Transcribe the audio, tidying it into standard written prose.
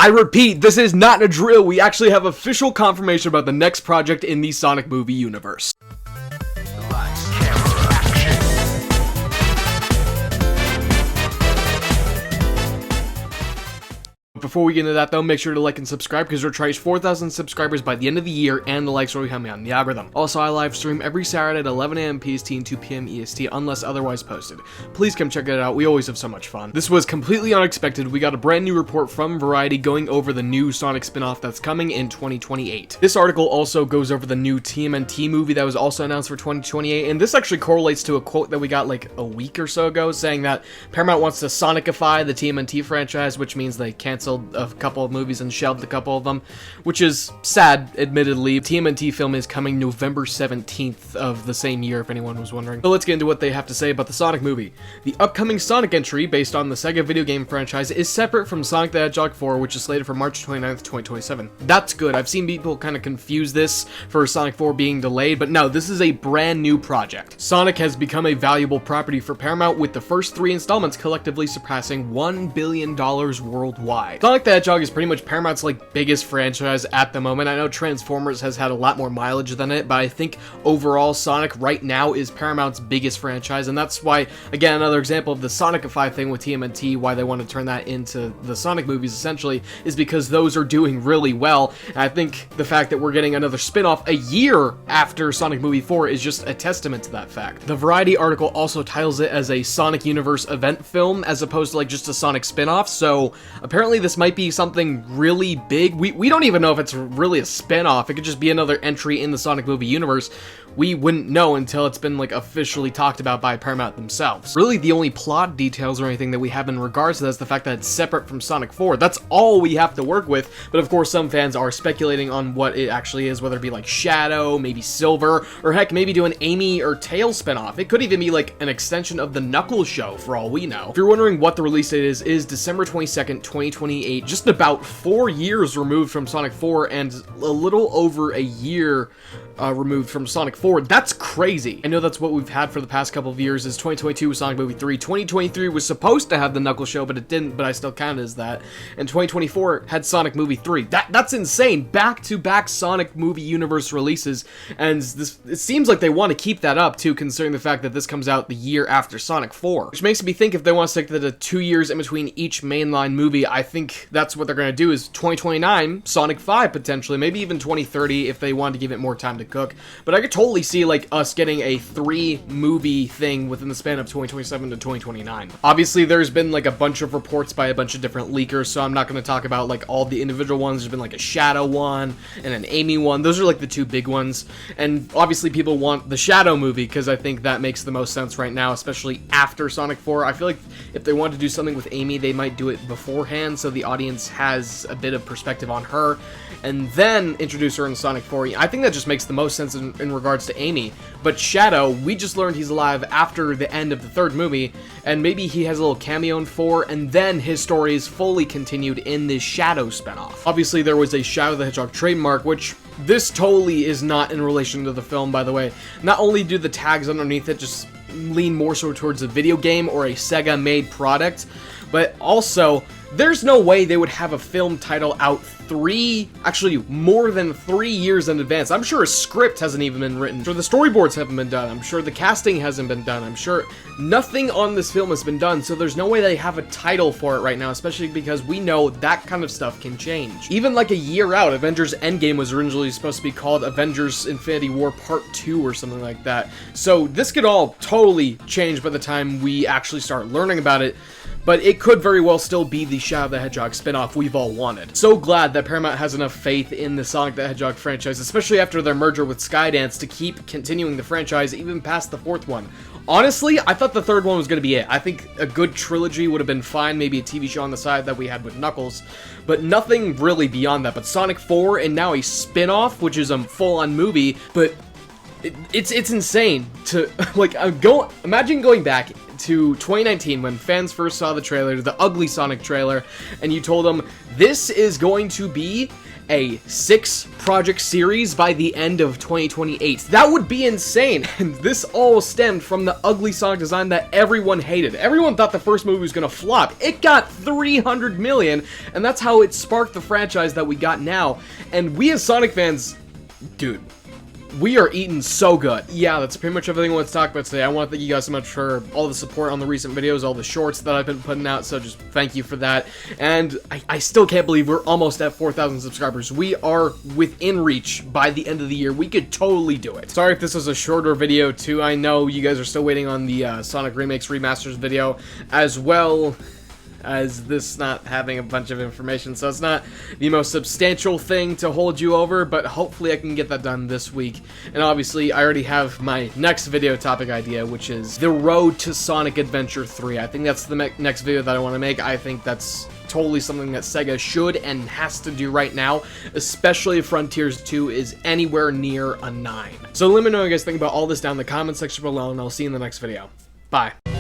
I repeat, this is not a drill. We actually have official confirmation about the next project in the Sonic movie universe. Before we get into that though, make sure to like and subscribe because we're trying 4,000 subscribers by the end of the year, and the likes will help me on the algorithm. Also, I live stream every Saturday at 11 a.m. PST and 2 p.m. EST unless otherwise posted. Please come check it out, we always have so much fun. This was completely unexpected. We got a brand new report from Variety going over the new Sonic spin-off that's coming in 2028. This article also goes over the new TMNT movie that was also announced for 2028, and this actually correlates to a quote that we got like a week or so ago saying that Paramount wants to Sonicify the TMNT franchise, which means they canceled a couple of movies and shelved a couple of them, which is sad, admittedly. TMNT film is coming November 17th of the same year, if anyone was wondering. So let's get into what they have to say about the Sonic movie. The upcoming Sonic entry, based on the Sega video game franchise, is separate from Sonic the Hedgehog 4, which is slated for March 29th, 2027. That's good. I've seen people kind of confuse this for Sonic 4 being delayed, but no, this is a brand new project. Sonic has become a valuable property for Paramount, with the first 3 installments collectively surpassing $1 billion worldwide. Sonic the Hedgehog is pretty much Paramount's like biggest franchise at the moment. I know Transformers has had a lot more mileage than it, but I think overall Sonic right now is Paramount's biggest franchise, and that's why, again, another example of the Sonicify thing with TMNT, why they want to turn that into the Sonic movies essentially, is because those are doing really well. And I think the fact that we're getting another spin-off a year after Sonic Movie 4 is just a testament to that fact. The Variety article also titles it as a Sonic Universe event film as opposed to like just a Sonic spin-off, so apparently this might be something really big. We don't even know if it's really a spin-off. It could just be another entry in the Sonic movie universe. We wouldn't know until it's been like officially talked about by Paramount themselves. Really, the only plot details or anything that we have in regards to that is the fact that it's separate from Sonic 4. That's all we have to work with, but of course some fans are speculating on what it actually is, whether it be like Shadow, maybe Silver, or heck, maybe do an Amy or Tails spinoff. It could even be like an extension of the Knuckles show for all we know. If you're wondering what the release date is December 22nd, 2028, just about 4 years removed from Sonic 4 and a little over a year removed from Sonic 4. That's crazy. I know that's what we've had for the past couple of years, is 2022 was Sonic Movie 3, 2023 was supposed to have the Knuckles show, but it didn't, but I still count it as that, and 2024 had Sonic Movie 3. That's insane. Back-to-back Sonic movie universe releases, and it seems like they want to keep that up too, considering the fact that this comes out the year after Sonic 4, which makes me think if they want to stick to the 2 years in between each mainline movie, I think that's what they're going to do, is 2029, Sonic 5 potentially, maybe even 2030 if they want to give it more time to cook. But I could totally see like us getting a 3-movie thing within the span of 2027 to 2029. Obviously there's been like a bunch of reports by a bunch of different leakers, so I'm not going to talk about like all the individual ones. There's been like a Shadow one and an Amy one. Those are like the 2 big ones, and obviously people want the Shadow movie because I think that makes the most sense right now, especially after Sonic 4. I feel like if they want to do something with Amy, they might do it beforehand so the audience has a bit of perspective on her and then introduce her in Sonic 4. I think that just makes the most sense in regards to Amy. But Shadow, we just learned he's alive after the end of the 3rd movie, and maybe he has a little cameo in 4, and then his story is fully continued in this Shadow spinoff. Obviously there was a Shadow the Hedgehog trademark, which this totally is not in relation to the film, by the way. Not only do the tags underneath it just lean more so towards a video game or a Sega-made product, but also there's no way they would have a film title out more than 3 years in advance. I'm sure a script hasn't even been written. I'm sure the storyboards haven't been done. I'm sure the casting hasn't been done. I'm sure nothing on this film has been done, so there's no way they have a title for it right now, especially because we know that kind of stuff can change. Even like a year out, Avengers Endgame was originally supposed to be called Avengers Infinity War Part 2 or something like that. So this could all totally change by the time we actually start learning about it. But it could very well still be the Shadow the Hedgehog spinoff we've all wanted. So glad that Paramount has enough faith in the Sonic the Hedgehog franchise, especially after their merger with Skydance, to keep continuing the franchise even past the 4th one. Honestly, I thought the 3rd one was going to be it. I think a good trilogy would have been fine, maybe a TV show on the side that we had with Knuckles, but nothing really beyond that. But Sonic 4 and now a spinoff, which is a full-on movie, but it's insane to like imagine going back to 2019 when fans first saw the trailer, the ugly Sonic trailer, and you told them, this is going to be a 6-project series by the end of 2028. That would be insane, and this all stemmed from the ugly Sonic design that everyone hated. Everyone thought the first movie was gonna flop. It got 300 million, and that's how it sparked the franchise that we got now. And we as Sonic fans, dude, we are eating so good. Yeah, that's pretty much everything I want to talk about today. I want to thank you guys so much for all the support on the recent videos, all the shorts that I've been putting out, so just thank you for that. And I still can't believe we're almost at 4,000 subscribers. We are within reach by the end of the year. We could totally do it. Sorry if this was a shorter video too. I know you guys are still waiting on the Sonic Remakes Remasters video, as well as this not having a bunch of information, so it's not the most substantial thing to hold you over, but hopefully I can get that done this week. And obviously, I already have my next video topic idea, which is the road to Sonic Adventure 3. I think that's the next video that I want to make. I think that's totally something that Sega should and has to do right now, especially if Frontiers 2 is anywhere near a 9. So let me know what you guys think about all this down in the comment section below, and I'll see you in the next video. Bye.